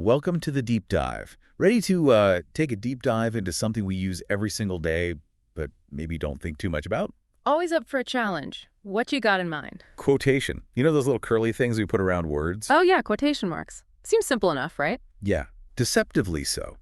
Welcome to the deep dive. Ready to take a deep dive into something we use every single day, but maybe don't think too much about? Always up for a challenge. What you got in mind? Quotation. You know those little curly things we put around words? Oh yeah, quotation marks. Seems simple enough, right? Yeah, deceptively so.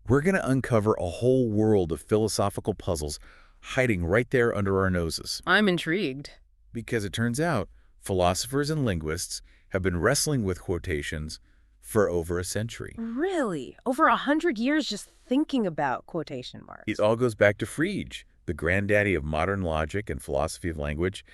We're going to uncover a whole world of philosophical puzzles hiding right there under our noses. I'm intrigued. Because it turns out philosophers and linguists have been wrestling with quotations for over a century. Really? Over 100 years just thinking about quotation marks. It all goes back to Frege, the granddaddy of modern logic and philosophy of language.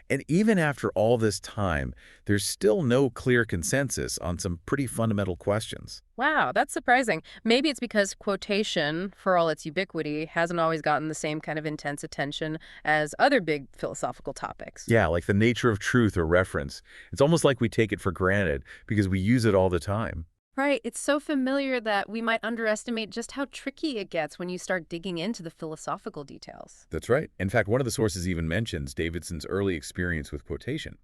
And even after all this time, there's still no clear consensus on some pretty fundamental questions. Wow, that's surprising. Maybe it's because quotation, for all its ubiquity, hasn't always gotten the same kind of intense attention as other big philosophical topics. Yeah, like the nature of truth or reference. It's almost like we take it for granted because we use it all the time. Right, it's so familiar that we might underestimate just how tricky it gets when you start digging into the philosophical details. That's right. In fact, one of the sources even mentions Davidson's early experience with quotation.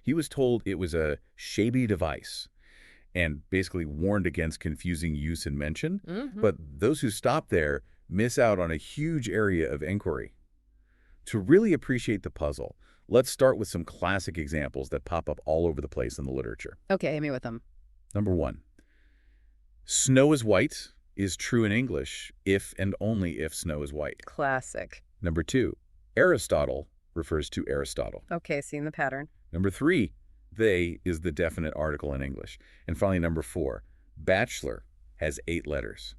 He was told it was a shady device and basically warned against confusing use and mention. But those who stop there miss out on a huge area of inquiry. To really appreciate the puzzle, let's start with some classic examples that pop up all over the place in the literature. Okay, hit me with them. Number one, snow is white is true in English if and only if snow is white. Classic. Number two, Aristotle refers to Aristotle. Okay, seeing the pattern. Number three, they is the definite article in English. And finally, number four, bachelor has 8 letters.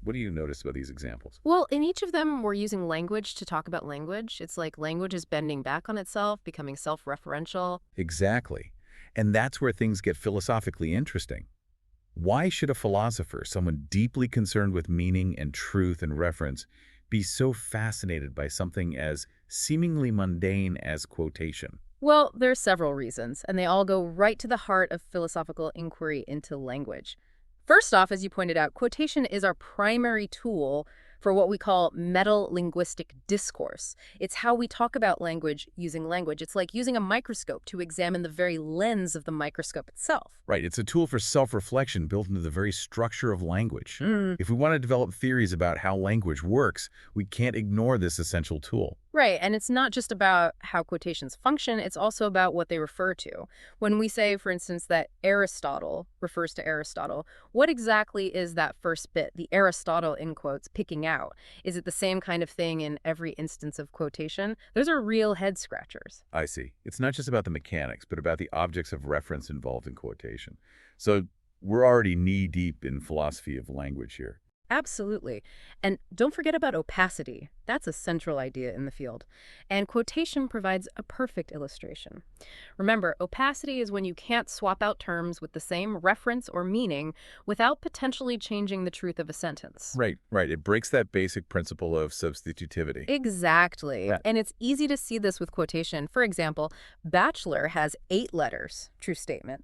What do you notice about these examples? Well, in each of them, we're using language to talk about language. It's like language is bending back on itself, becoming self-referential. Exactly. And that's where things get philosophically interesting. Why should a philosopher, someone deeply concerned with meaning and truth and reference, be so fascinated by something as seemingly mundane as quotation? Well, there are several reasons, and they all go right to the heart of philosophical inquiry into language. First off, as you pointed out, quotation is our primary tool for what we call meta-linguistic discourse. It's how we talk about language using language. It's like using a microscope to examine the very lens of the microscope itself. Right, it's a tool for self-reflection built into the very structure of language. If we want to develop theories about how language works, we can't ignore this essential tool. Right, and it's not just about how quotations function, it's also about what they refer to. When we say, for instance, that Aristotle refers to Aristotle, what exactly is that first bit, the Aristotle in quotes, picking out? Is it the same kind of thing in every instance of quotation? Those are real head scratchers. I see. It's not just about the mechanics, but about the objects of reference involved in quotation. So we're already knee-deep in philosophy of language here. Absolutely. And don't forget about opacity. That's a central idea in the field. And quotation provides a perfect illustration. Remember, opacity is when you can't swap out terms with the same reference or meaning without potentially changing the truth of a sentence. Right. It breaks that basic principle of substitutivity. Exactly. Yeah. And it's easy to see this with quotation. For example, bachelor has 8 letters. True statement.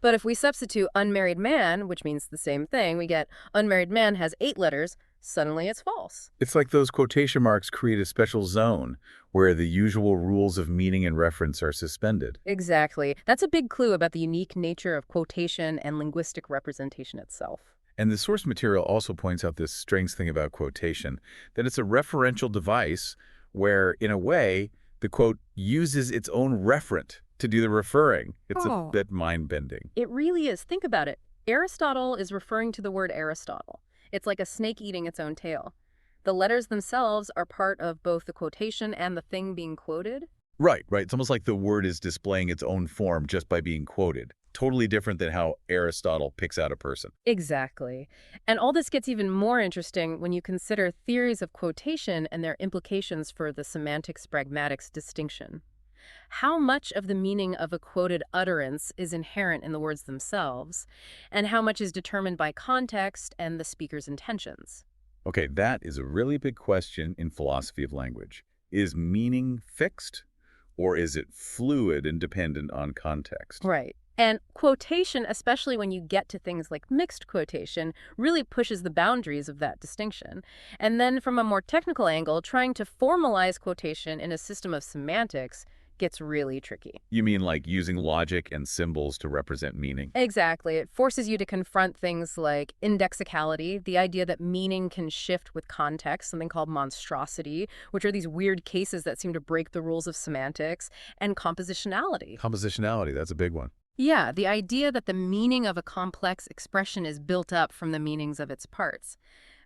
But if we substitute unmarried man, which means the same thing, we get unmarried man has 8 letters, suddenly it's false. It's like those quotation marks create a special zone where the usual rules of meaning and reference are suspended. Exactly. That's a big clue about the unique nature of quotation and linguistic representation itself. And the source material also points out this strange thing about quotation, that it's a referential device where, in a way, the quote uses its own referent to do the referring. It's a bit mind-bending. It really is. Think about it. Aristotle is referring to the word Aristotle. It's like a snake eating its own tail. The letters themselves are part of both the quotation and the thing being quoted. Right. It's almost like the word is displaying its own form just by being quoted. Totally different than how Aristotle picks out a person. Exactly. And all this gets even more interesting when you consider theories of quotation and their implications for the semantics-pragmatics distinction. How much of the meaning of a quoted utterance is inherent in the words themselves, and how much is determined by context and the speaker's intentions? Okay, that is a really big question in philosophy of language. Is meaning fixed, or is it fluid and dependent on context? Right. And quotation, especially when you get to things like mixed quotation, really pushes the boundaries of that distinction. And then from a more technical angle, trying to formalize quotation in a system of semantics gets really tricky. You mean like using logic and symbols to represent meaning? Exactly. It forces you to confront things like indexicality, the idea that meaning can shift with context, something called monstrosity, which are these weird cases that seem to break the rules of semantics, and compositionality. Compositionality, that's a big one. Yeah, the idea that the meaning of a complex expression is built up from the meanings of its parts.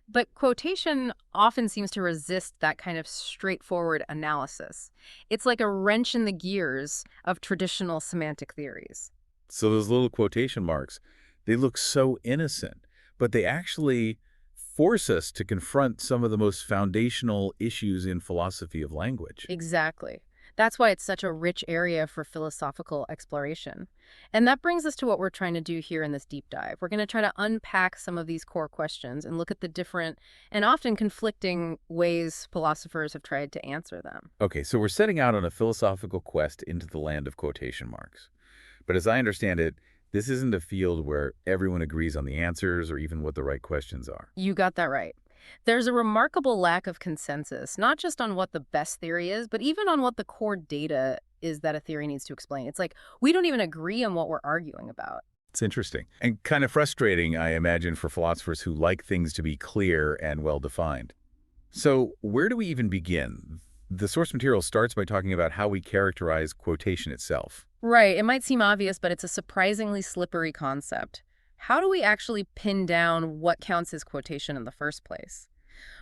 But quotation often seems to resist that kind of straightforward analysis. It's like a wrench in the gears of traditional semantic theories. So those little quotation marks, they look so innocent, but they actually force us to confront some of the most foundational issues in philosophy of language. Exactly. That's why it's such a rich area for philosophical exploration. And that brings us to what we're trying to do here in this deep dive. We're going to try to unpack some of these core questions and look at the different and often conflicting ways philosophers have tried to answer them. Okay, so we're setting out on a philosophical quest into the land of quotation marks. But as I understand it, this isn't a field where everyone agrees on the answers or even what the right questions are. You got that right. There's a remarkable lack of consensus, not just on what the best theory is, but even on what the core data is that a theory needs to explain. It's like we don't even agree on what we're arguing about. It's interesting and kind of frustrating, I imagine, for philosophers who like things to be clear and well-defined. So where do we even begin? The source material starts by talking about how we characterize quotation itself. Right. It might seem obvious, but it's a surprisingly slippery concept. How do we actually pin down what counts as quotation in the first place?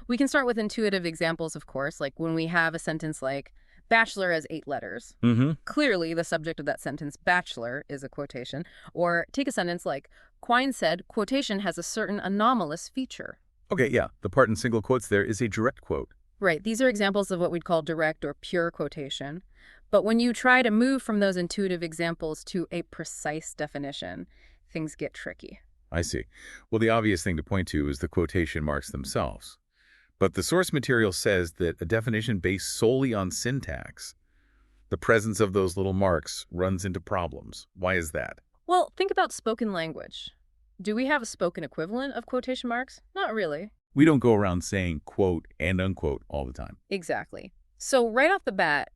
We can start with intuitive examples, of course, like when we have a sentence like, bachelor has 8 letters. Mm-hmm. Clearly, the subject of that sentence, bachelor, is a quotation. Or take a sentence like, Quine said, quotation has a certain anomalous feature. Okay, yeah, the part in single quotes there is a direct quote. Right. These are examples of what we'd call direct or pure quotation. But when you try to move from those intuitive examples to a precise definition, things get tricky. I see. Well, the obvious thing to point to is the quotation marks themselves. But the source material says that a definition based solely on syntax, the presence of those little marks runs into problems. Why is that? Well, think about spoken language. Do we have a spoken equivalent of quotation marks? Not really. We don't go around saying quote and unquote all the time. Exactly. So right off the bat,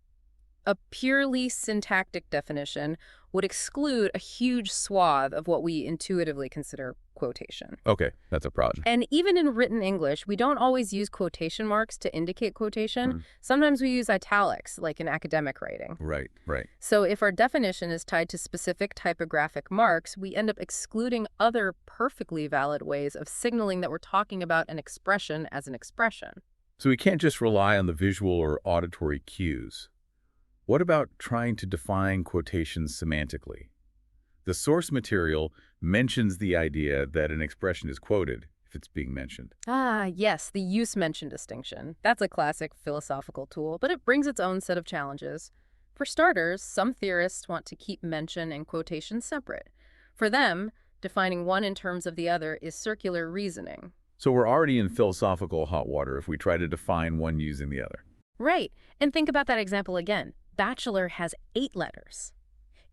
a purely syntactic definition would exclude a huge swath of what we intuitively consider quotation. Okay, that's a problem. And even in written English, we don't always use quotation marks to indicate quotation. Mm. Sometimes we use italics, like in academic writing. Right, right. So if our definition is tied to specific typographic marks, we end up excluding other perfectly valid ways of signaling that we're talking about an expression as an expression. So we can't just rely on the visual or auditory cues. What about trying to define quotations semantically? The source material mentions the idea that an expression is quoted if it's being mentioned. Ah, yes, the use-mention distinction. That's a classic philosophical tool, but it brings its own set of challenges. For starters, some theorists want to keep mention and quotation separate. For them, defining one in terms of the other is circular reasoning. So we're already in philosophical hot water if we try to define one using the other. Right, and think about that example again. Bachelor has 8 letters.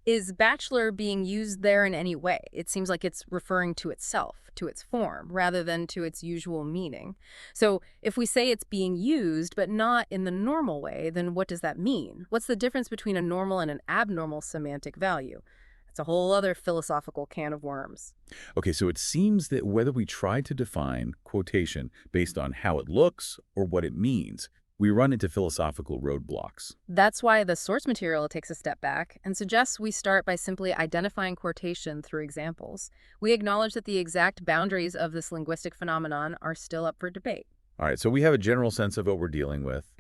Is bachelor being used there in any way? It seems like it's referring to itself, to its form, rather than to its usual meaning. So if we say it's being used, but not in the normal way, then what does that mean? What's the difference between a normal and an abnormal semantic value? It's a whole other philosophical can of worms. Okay, so it seems that whether we try to define quotation based on how it looks or what it means, we run into philosophical roadblocks. That's why the source material takes a step back and suggests we start by simply identifying quotation through examples. We acknowledge that the exact boundaries of this linguistic phenomenon are still up for debate. All right, so we have a general sense of what we're dealing with,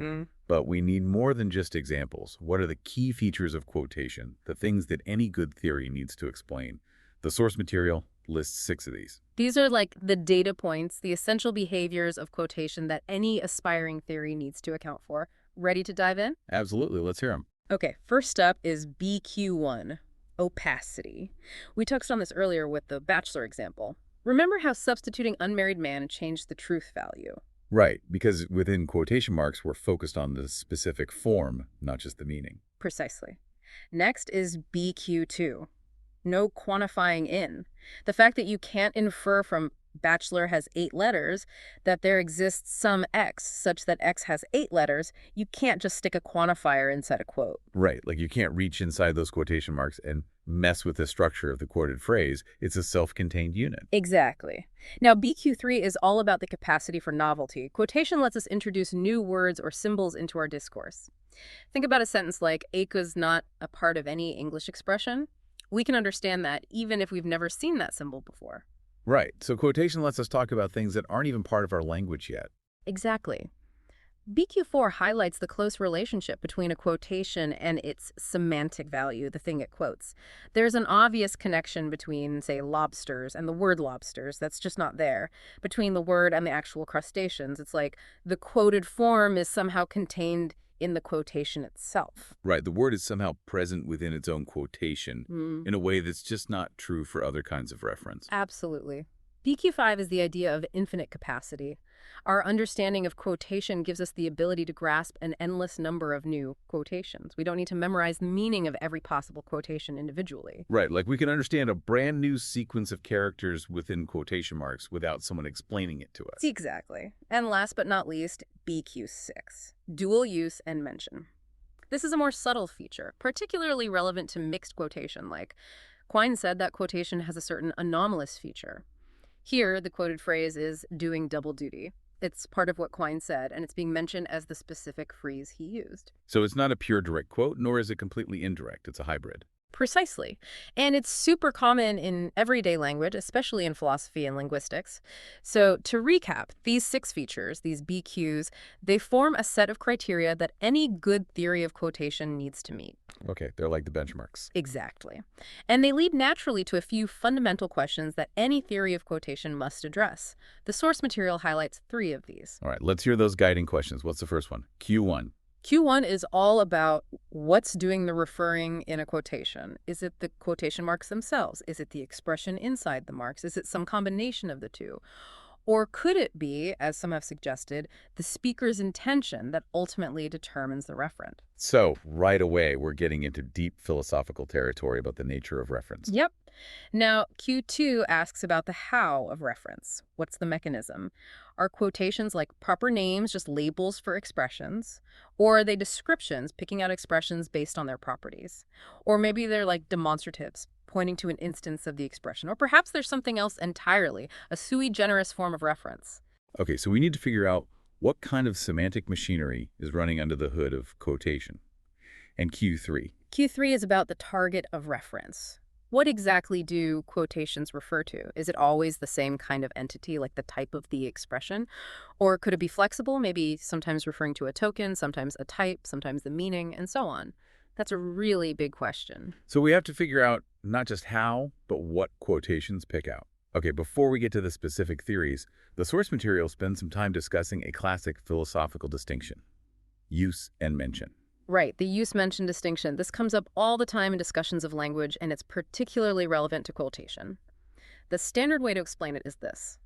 but we need more than just examples. What are the key features of quotation, the things that any good theory needs to explain? The source material lists 6 of these. These are like the data points, the essential behaviors of quotation that any aspiring theory needs to account for. Ready to dive in? Absolutely, let's hear them. Okay, first up is BQ1, opacity. We touched on this earlier with the bachelor example. Remember how substituting unmarried man changed the truth value? Right, because within quotation marks, we're focused on the specific form, not just the meaning. Precisely. Next is BQ2. No quantifying in. The fact that you can't infer from bachelor has 8 letters, that there exists some X such that X has 8 letters, you can't just stick a quantifier inside a quote. Right, like you can't reach inside those quotation marks and mess with the structure of the quoted phrase. It's a self-contained unit. Exactly. Now, BQ3 is all about the capacity for novelty. Quotation lets us introduce new words or symbols into our discourse. Think about a sentence like, "Ache not a part of any English expression." We can understand that even if we've never seen that symbol before. Right, so quotation lets us talk about things that aren't even part of our language yet. Exactly. BQ4 highlights the close relationship between a quotation and its semantic value, the thing it quotes. There's an obvious connection between, say, lobsters and the word lobsters that's just not there. Between the word and the actual crustaceans, it's like the quoted form is somehow contained in the quotation itself. Right, the word is somehow present within its own quotation in a way that's just not true for other kinds of reference. Absolutely. BQ5 is the idea of infinite capacity. Our understanding of quotation gives us the ability to grasp an endless number of new quotations. We don't need to memorize the meaning of every possible quotation individually. Right, like we can understand a brand new sequence of characters within quotation marks without someone explaining it to us. Exactly. And last but not least, BQ6, dual use and mention. This is a more subtle feature, particularly relevant to mixed quotation, like Quine said that quotation has a certain anomalous feature. Here, the quoted phrase is doing double duty. It's part of what Quine said, and it's being mentioned as the specific phrase he used. So it's not a pure direct quote, nor is it completely indirect. It's a hybrid. Precisely. And it's super common in everyday language, especially in philosophy and linguistics. So to recap, these 6 features, these BQs, they form a set of criteria that any good theory of quotation needs to meet. Okay, they're like the benchmarks. Exactly. And they lead naturally to a few fundamental questions that any theory of quotation must address. The source material highlights 3 of these. All right, let's hear those guiding questions. What's the first one? Q1. Q1 is all about what's doing the referring in a quotation. Is it the quotation marks themselves? Is it the expression inside the marks? Is it some combination of the two? Or could it be, as some have suggested, the speaker's intention that ultimately determines the referent? So, right away, we're getting into deep philosophical territory about the nature of reference. Yep. Now, Q2 asks about the how of reference. What's the mechanism? Are quotations like proper names just labels for expressions? Or are they descriptions, picking out expressions based on their properties? Or maybe they're like demonstratives, pointing to an instance of the expression. Or perhaps there's something else entirely, a sui generis form of reference. Okay, so we need to figure out what kind of semantic machinery is running under the hood of quotation. And Q3. Q3 is about the target of reference. What exactly do quotations refer to? Is it always the same kind of entity, like the type of the expression? Or could it be flexible, maybe sometimes referring to a token, sometimes a type, sometimes the meaning, and so on? That's a really big question. So we have to figure out not just how, but what quotations pick out. Okay, before we get to the specific theories, the source material spends some time discussing a classic philosophical distinction: use and mention. Right, the use-mention distinction. This comes up all the time in discussions of language, and it's particularly relevant to quotation. The standard way to explain it is this.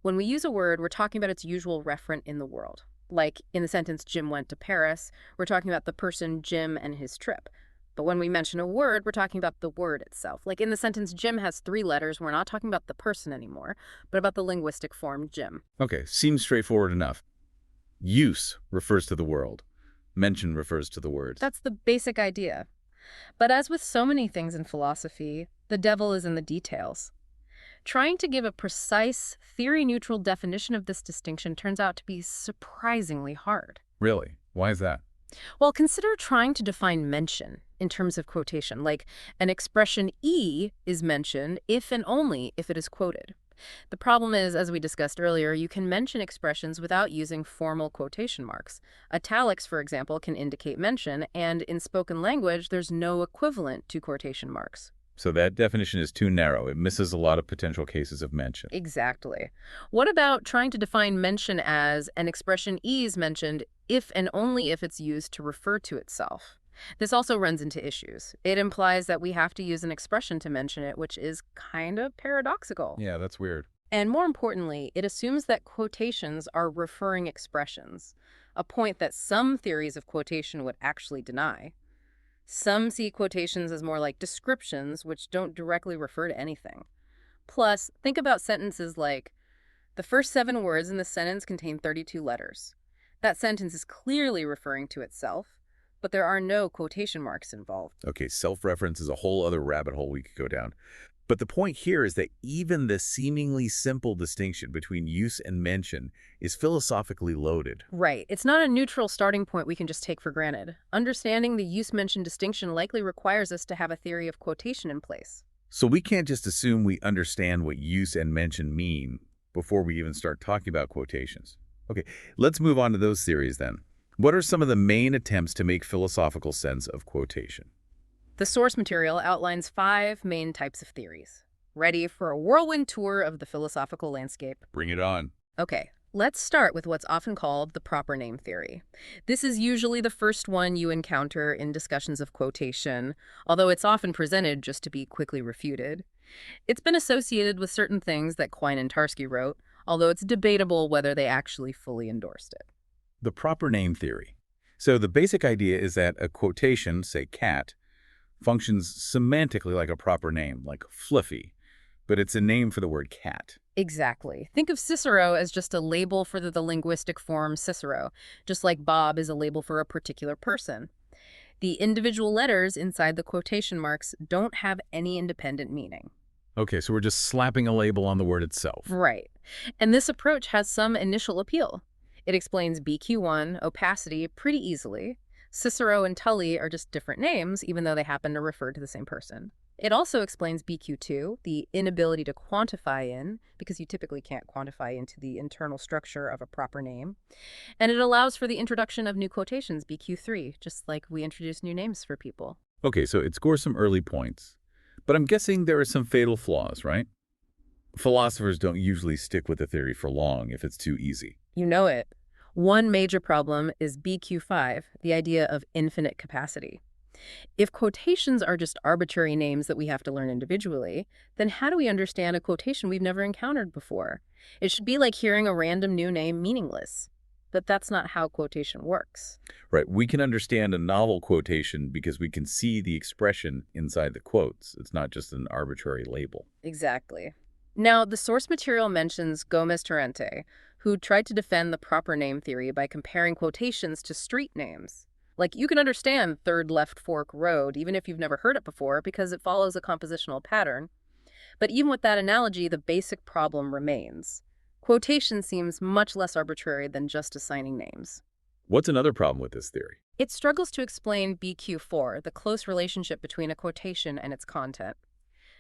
When we use a word, we're talking about its usual referent in the world. Like in the sentence, Jim went to Paris, we're talking about the person Jim and his trip. But when we mention a word, we're talking about the word itself. Like in the sentence, Jim has 3 letters, we're not talking about the person anymore, but about the linguistic form Jim. Okay, seems straightforward enough. Use refers to the world. Mention refers to the words. That's the basic idea. But as with so many things in philosophy, the devil is in the details. Trying to give a precise, theory-neutral definition of this distinction turns out to be surprisingly hard. Really? Why is that? Well, consider trying to define mention in terms of quotation, like an expression E is mentioned if and only if it is quoted. The problem is, as we discussed earlier, you can mention expressions without using formal quotation marks. Italics, for example, can indicate mention, and in spoken language, there's no equivalent to quotation marks. So that definition is too narrow. It misses a lot of potential cases of mention. Exactly. What about trying to define mention as an expression is mentioned if and only if it's used to refer to itself? This also runs into issues. It implies that we have to use an expression to mention it, which is kind of paradoxical. Yeah, that's weird. And more importantly, it assumes that quotations are referring expressions, a point that some theories of quotation would actually deny. Some see quotations as more like descriptions, which don't directly refer to anything. Plus, think about sentences like, the first 7 words in the sentence contain 32 letters. That sentence is clearly referring to itself, but there are no quotation marks involved. Okay, self-reference is a whole other rabbit hole we could go down. But the point here is that even the seemingly simple distinction between use and mention is philosophically loaded. Right. It's not a neutral starting point we can just take for granted. Understanding the use-mention distinction likely requires us to have a theory of quotation in place. So we can't just assume we understand what use and mention mean before we even start talking about quotations. Okay, let's move on to those theories then. What are some of the main attempts to make philosophical sense of quotation? The source material outlines 5 main types of theories. Ready for a whirlwind tour of the philosophical landscape? Bring it on. Okay, let's start with what's often called the proper name theory. This is usually the first one you encounter in discussions of quotation, although it's often presented just to be quickly refuted. It's been associated with certain things that Quine and Tarski wrote, although it's debatable whether they actually fully endorsed it. The proper name theory. So the basic idea is that a quotation, say cat, functions semantically like a proper name, like fluffy, but it's a name for the word cat. Exactly. Think of Cicero as just a label for the linguistic form Cicero, just like Bob is a label for a particular person. The individual letters inside the quotation marks don't have any independent meaning. Okay, so we're just slapping a label on the word itself. Right. And this approach has some initial appeal. It explains BQ1, opacity, pretty easily. Cicero and Tully are just different names, even though they happen to refer to the same person. It also explains BQ2, the inability to quantify in, because you typically can't quantify into the internal structure of a proper name. And it allows for the introduction of new quotations, BQ3, just like we introduce new names for people. Okay, so it scores some early points. But I'm guessing there are some fatal flaws, right? Philosophers don't usually stick with a theory for long if it's too easy. You know it. One major problem is BQ5, the idea of infinite capacity. If quotations are just arbitrary names that we have to learn individually, then how do we understand a quotation we've never encountered before? It should be like hearing a random new name meaningless. But that's not how quotation works. Right, we can understand a novel quotation because we can see the expression inside the quotes. It's not just an arbitrary label. Exactly. Now, the source material mentions Gomez Torrente, who tried to defend the proper name theory by comparing quotations to street names. Like, you can understand Third Left Fork Road, even if you've never heard it before, because it follows a compositional pattern. But even with that analogy, the basic problem remains. Quotation seems much less arbitrary than just assigning names. What's another problem with this theory? It struggles to explain BQ4, the close relationship between a quotation and its content.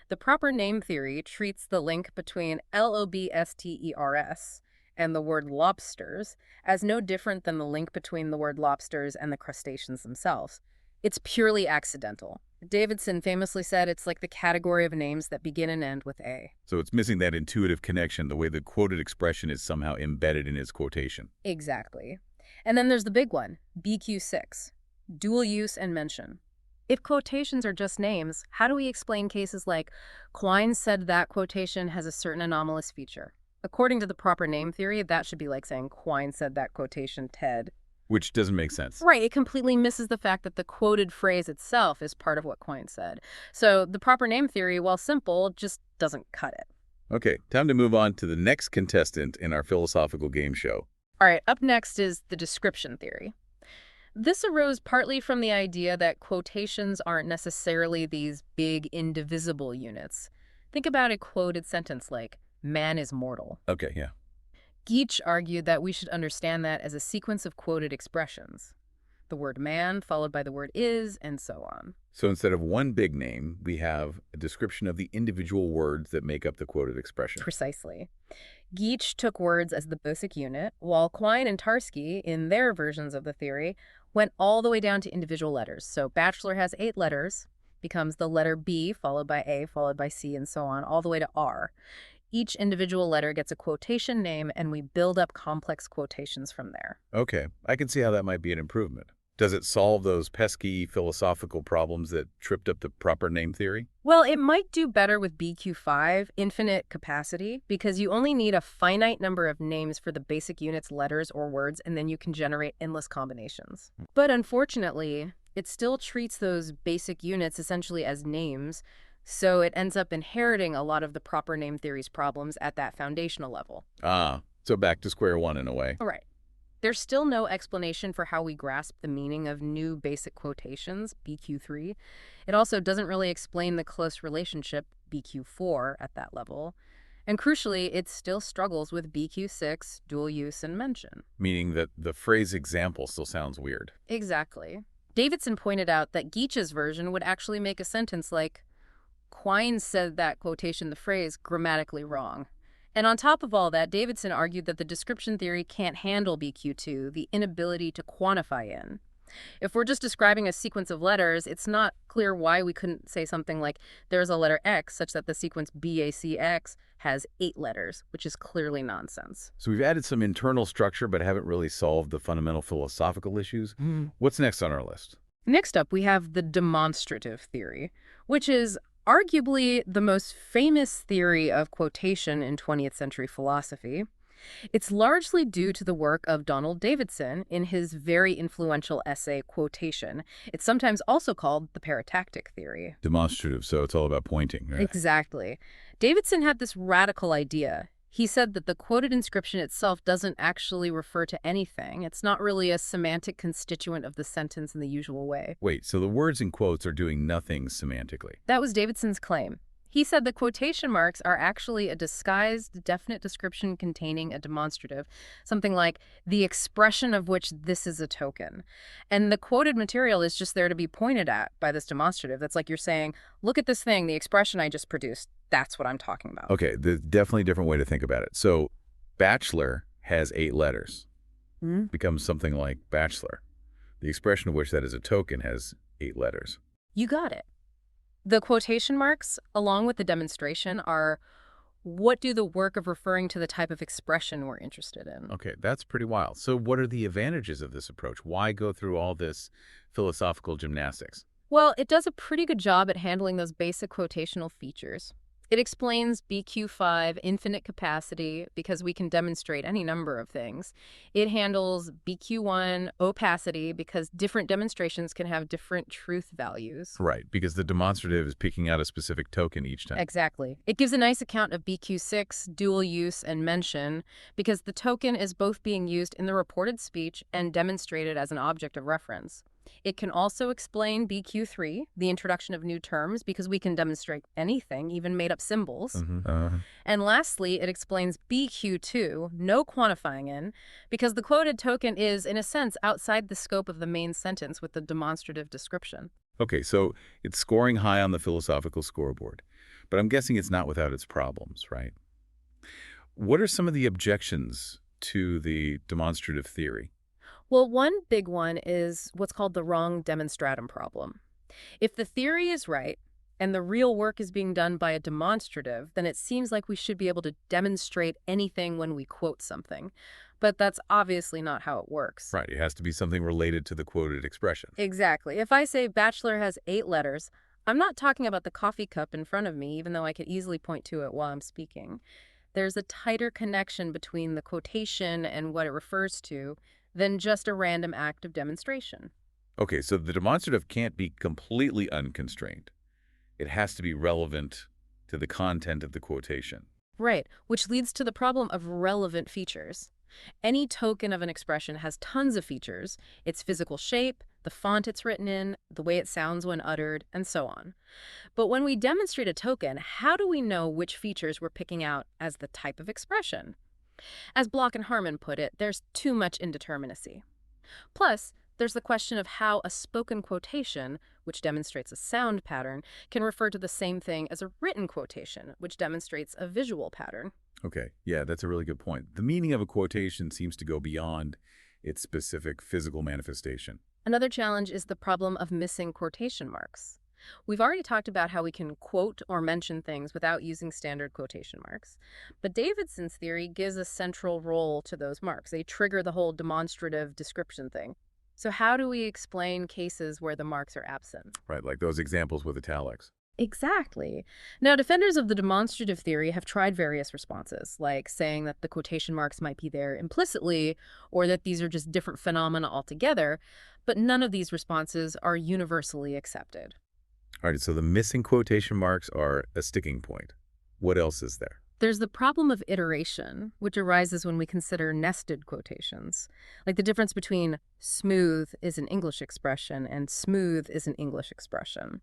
The proper name theory treats the link between lobsters and the word lobsters as no different than the link between the word lobsters and the crustaceans themselves. It's purely accidental. Davidson famously said it's like the category of names that begin and end with A. So it's missing that intuitive connection, the way the quoted expression is somehow embedded in its quotation. Exactly. And then there's the big one, BQ6, dual use and mention. If quotations are just names, how do we explain cases like, Quine said that quotation has a certain anomalous feature? According to the proper name theory, that should be like saying Quine said that quotation Ted. Which doesn't make sense. Right, it completely misses the fact that the quoted phrase itself is part of what Quine said. So the proper name theory, while simple, just doesn't cut it. Okay, time to move on to the next contestant in our philosophical game show. All right, up next is the description theory. This arose partly from the idea that quotations aren't necessarily these big, indivisible units. Think about a quoted sentence like, man is mortal. Okay, yeah. Geach argued that we should understand that as a sequence of quoted expressions. The word man followed by the word is, and so on. So instead of one big name, we have a description of the individual words that make up the quoted expression. Precisely. Geach took words as the basic unit, while Quine and Tarski, in their versions of the theory, went all the way down to individual letters. So bachelor has 8 letters, becomes the letter B, followed by A, followed by C, and so on, all the way to R. Each individual letter gets a quotation name, and we build up complex quotations from there. Okay, I can see how that might be an improvement. Does it solve those pesky philosophical problems that tripped up the proper name theory? Well, it might do better with BQ5, infinite capacity, because you only need a finite number of names for the basic units, letters, or words, and then you can generate endless combinations. But unfortunately, it still treats those basic units essentially as names, So it ends up inheriting a lot of the proper name theory's problems at that foundational level. Ah, so back to square one in a way. All right. There's still no explanation for how we grasp the meaning of new basic quotations, BQ3. It also doesn't really explain the close relationship, BQ4, at that level. And crucially, it still struggles with BQ6, dual use, and mention. Meaning that the phrase example still sounds weird. Exactly. Davidson pointed out that Geach's version would actually make a sentence like, Quine said that quotation, the phrase, grammatically wrong. And on top of all that, Davidson argued that the description theory can't handle BQ2, the inability to quantify in. If we're just describing a sequence of letters, it's not clear why we couldn't say something like there's a letter X such that the sequence BACX has 8 letters, which is clearly nonsense. So we've added some internal structure but haven't really solved the fundamental philosophical issues. What's next on our list? Next up, we have the demonstrative theory, which is arguably the most famous theory of quotation in 20th century philosophy. It's largely due to the work of Donald Davidson in his very influential essay, Quotation. It's sometimes also called the paratactic theory. Demonstrative, so it's all about pointing, right? Exactly. Davidson had this radical idea. He said that the quoted inscription itself doesn't actually refer to anything. It's not really a semantic constituent of the sentence in the usual way. Wait, so the words in quotes are doing nothing semantically. That was Davidson's claim. He said the quotation marks are actually a disguised, definite description containing a demonstrative, something like the expression of which this is a token. And the quoted material is just there to be pointed at by this demonstrative. That's like you're saying, look at this thing, the expression I just produced. That's what I'm talking about. Okay, there's definitely a different way to think about it. So bachelor has 8 letters. Becomes something like bachelor. The expression of which that is a token has 8 letters. You got it. The quotation marks, along with the demonstration, are what do the work of referring to the type of expression we're interested in. Okay, that's pretty wild. So what are the advantages of this approach? Why go through all this philosophical gymnastics? Well, it does a pretty good job at handling those basic quotational features. It explains BQ5 infinite capacity because we can demonstrate any number of things. It handles BQ1 opacity because different demonstrations can have different truth values. Right, because the demonstrative is picking out a specific token each time. Exactly. It gives a nice account of BQ6, dual use, and mention because the token is both being used in the reported speech and demonstrated as an object of reference. It can also explain BQ3, the introduction of new terms, because we can demonstrate anything, even made-up symbols. And lastly, it explains BQ2, no quantifying in, because the quoted token is, in a sense, outside the scope of the main sentence with the demonstrative description. Okay, so it's scoring high on the philosophical scoreboard, but I'm guessing it's not without its problems, right? What are some of the objections to the demonstrative theory? Well, one big one is what's called the wrong demonstratum problem. If the theory is right, and the real work is being done by a demonstrative, then it seems like we should be able to demonstrate anything when we quote something. But that's obviously not how it works. Right, it has to be something related to the quoted expression. Exactly. If I say bachelor has 8 letters, I'm not talking about the coffee cup in front of me, even though I could easily point to it while I'm speaking. There's a tighter connection between the quotation and what it refers to than just a random act of demonstration. Okay, so the demonstrative can't be completely unconstrained. It has to be relevant to the content of the quotation. Right, which leads to the problem of relevant features. Any token of an expression has tons of features: its physical shape, the font it's written in, the way it sounds when uttered, and so on. But when we demonstrate a token, how do we know which features we're picking out as the type of expression? As Block and Harmon put it, there's too much indeterminacy. Plus, there's the question of how a spoken quotation, which demonstrates a sound pattern, can refer to the same thing as a written quotation, which demonstrates a visual pattern. Okay, yeah, that's a really good point. The meaning of a quotation seems to go beyond its specific physical manifestation. Another challenge is the problem of missing quotation marks. We've already talked about how we can quote or mention things without using standard quotation marks. But Davidson's theory gives a central role to those marks. They trigger the whole demonstrative description thing. So how do we explain cases where the marks are absent? Right, like those examples with italics. Exactly. Now, defenders of the demonstrative theory have tried various responses, like saying that the quotation marks might be there implicitly or that these are just different phenomena altogether, but none of these responses are universally accepted. All right, so the missing quotation marks are a sticking point. What else is there? There's the problem of iteration, which arises when we consider nested quotations. Like the difference between smooth is an English expression and smooth is an English expression.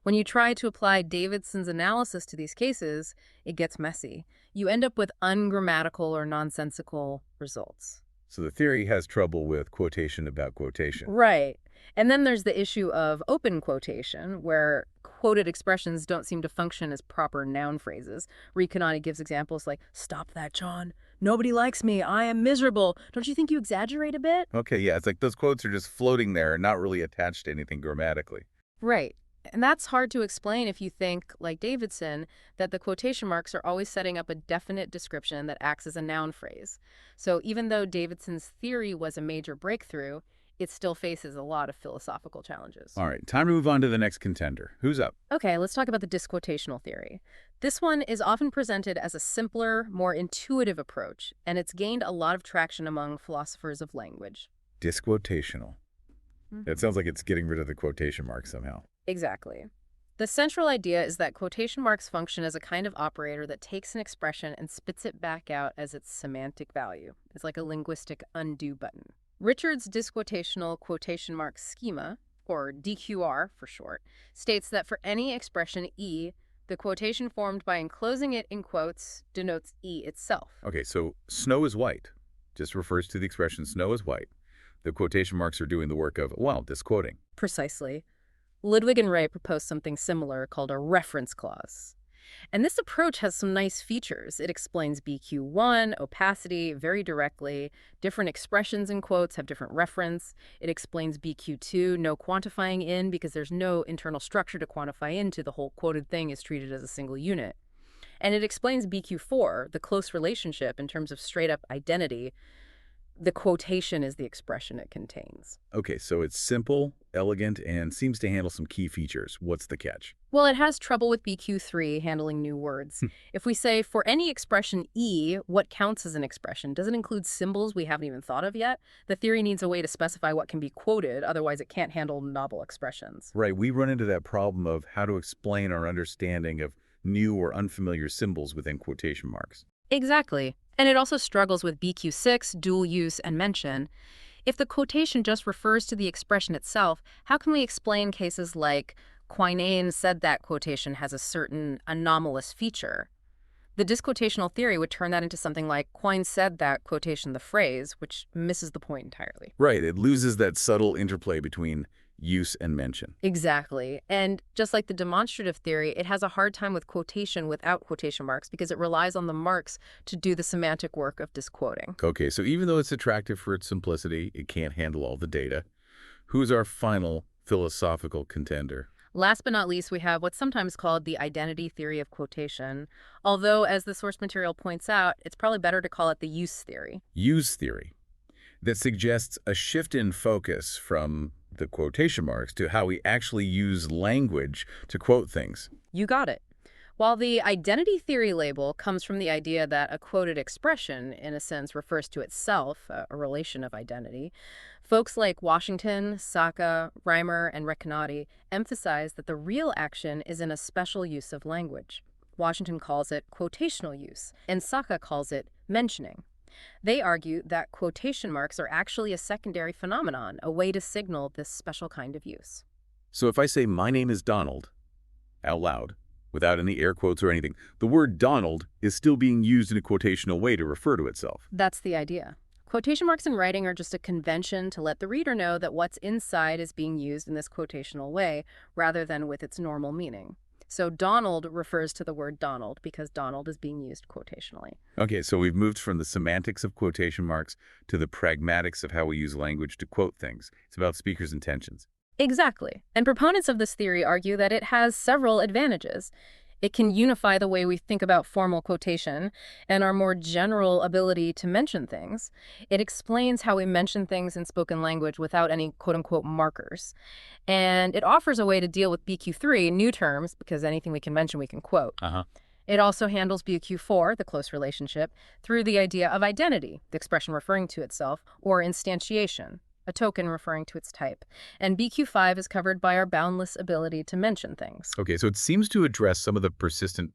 When you try to apply Davidson's analysis to these cases, it gets messy. You end up with ungrammatical or nonsensical results. So the theory has trouble with quotation about quotation. Right. And then there's the issue of open quotation, where quoted expressions don't seem to function as proper noun phrases. Rekanati gives examples like, "Stop that, John. Nobody likes me. I am miserable. Don't you think you exaggerate a bit?" Okay, yeah, it's like those quotes are just floating there and not really attached to anything grammatically. Right. And that's hard to explain if you think, like Davidson, that the quotation marks are always setting up a definite description that acts as a noun phrase. So even though Davidson's theory was a major breakthrough, it still faces a lot of philosophical challenges. All right, time to move on to the next contender. Who's up? Okay, let's talk about the disquotational theory. This one is often presented as a simpler, more intuitive approach, and it's gained a lot of traction among philosophers of language. Disquotational. It sounds like it's getting rid of the quotation mark somehow. Exactly. The central idea is that quotation marks function as a kind of operator that takes an expression and spits it back out as its semantic value. It's like a linguistic undo button. Richard's disquotational quotation mark schema, or DQR for short, states that for any expression E, the quotation formed by enclosing it in quotes denotes E itself. Okay, so snow is white just refers to the expression snow is white. The quotation marks are doing the work of, well, disquoting. Precisely. Ludwig and Ray proposed something similar called a reference clause. And this approach has some nice features. It explains BQ1, opacity, very directly. Different expressions in quotes have different reference. It explains BQ2, no quantifying in, because there's no internal structure to quantify into. The whole quoted thing is treated as a single unit. And it explains BQ4, the close relationship in terms of straight-up identity. The quotation is the expression it contains. Okay, so it's simple, elegant, and seems to handle some key features. What's the catch? Well, it has trouble with BQ3, handling new words. If we say, for any expression E, what counts as an expression? Does it include symbols we haven't even thought of yet? The theory needs a way to specify what can be quoted, otherwise it can't handle novel expressions. Right, we run into that problem of how to explain our understanding of new or unfamiliar symbols within quotation marks. Exactly. And it also struggles with BQ6, dual use, and mention. If the quotation just refers to the expression itself, how can we explain cases like Quinane said that quotation has a certain anomalous feature? The disquotational theory would turn that into something like Quine said that quotation the phrase, which misses the point entirely. Right, it loses that subtle interplay between use and mention. Exactly. And just like the demonstrative theory, it has a hard time with quotation without quotation marks because it relies on the marks to do the semantic work of disquoting. Okay, so even though it's attractive for its simplicity, it can't handle all the data. Who's our final philosophical contender? Last but not least, we have what's sometimes called the identity theory of quotation, although, as the source material points out, it's probably better to call it the use theory. Use theory. That suggests a shift in focus from the quotation marks to how we actually use language to quote things. You got it. While the identity theory label comes from the idea that a quoted expression, in a sense, refers to itself, a relation of identity, folks like Washington, Sacca, Reimer, and Recanati emphasize that the real action is in a special use of language. Washington calls it quotational use, and Sacca calls it mentioning. They argue that quotation marks are actually a secondary phenomenon, a way to signal this special kind of use. So if I say, my name is Donald, out loud, without any air quotes or anything, the word Donald is still being used in a quotational way to refer to itself. That's the idea. Quotation marks in writing are just a convention to let the reader know that what's inside is being used in this quotational way, rather than with its normal meaning. So Donald refers to the word Donald because Donald is being used quotationally. Okay, so we've moved from the semantics of quotation marks to the pragmatics of how we use language to quote things. It's about speakers' intentions. Exactly. And proponents of this theory argue that it has several advantages. It can unify the way we think about formal quotation and our more general ability to mention things. It explains how we mention things in spoken language without any quote-unquote markers. And it offers a way to deal with BQ3, new terms, because anything we can mention we can quote. It also handles BQ4, the close relationship, through the idea of identity, the expression referring to itself, or instantiation. a token referring to its type. And BQ5 is covered by our boundless ability to mention things. Okay, so it seems to address some of the persistent